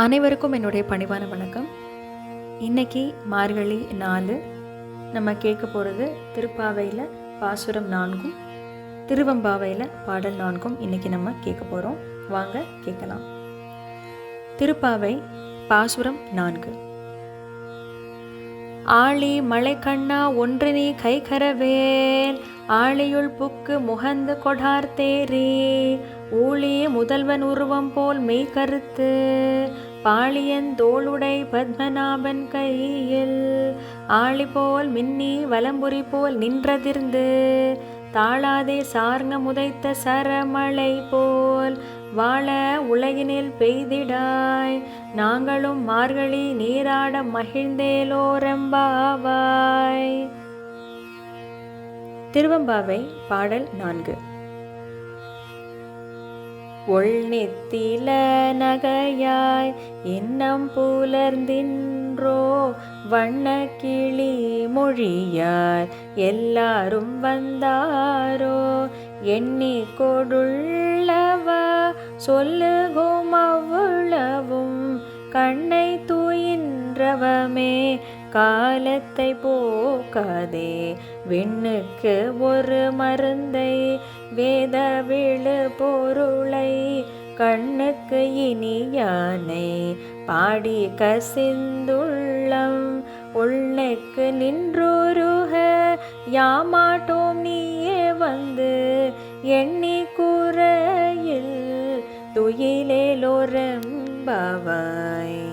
அனைவருக்கும் என்னுடைய பணிவான வணக்கம். இன்னைக்கு மார்கழி 4. நம்ம கேட்க போகிறது திருப்பாவையில் பாசுரம் 4, திருவெம்பாவையில் பாடல் 4 இன்னைக்கு நம்ம கேட்க போகிறோம். வாங்க கேட்கலாம். திருப்பாவை பாசுரம் 4. ஆழி மலை கண்ணா ஒன்று நீ கைகரவேல் ஆழியுள் புக்கு முகந்து கொடார் தேரே ஊழி முதல்வன் உருவம் போல் மெய் கருத்து பாளியன் தோளுடை பத்மநாபன் கையில் ஆழி போல் மின்னி வலம்புரி போல் நின்றதிர்ந்து தாளாதே சார்ங்க முதைத்த சரமழை போல் வாழ உலகினில் பெய்திடாய் நாங்களும் மார்கழி நீராட மகிழ்ந்தேலோரெம்பாவாய். திருவெம்பாவை பாடல் 4. ஒள்நெத்தில நகையாய் இன்னம் புலர்ந்தின்றோ வண்ண கிளி மொழியார் எல்லாரும் வந்தாரோ எண்ணி கொடுள்ளவ சொல்லுகோம் அவ்வளவும் கண்ணை தூயின்றவமே காலத்தை போக்காதே விண்ணுக்கு ஒரு மருந்தை வேத விழு பொருளை கண்ணுக்கு இனியானை பாடி கசிந்துள்ளம் உள்நெக்கு நின்றுருக யாமாட்டோம் நீயே வந்து எண்ணி கூரையில் துயிலேலோரெம்பாவாய்.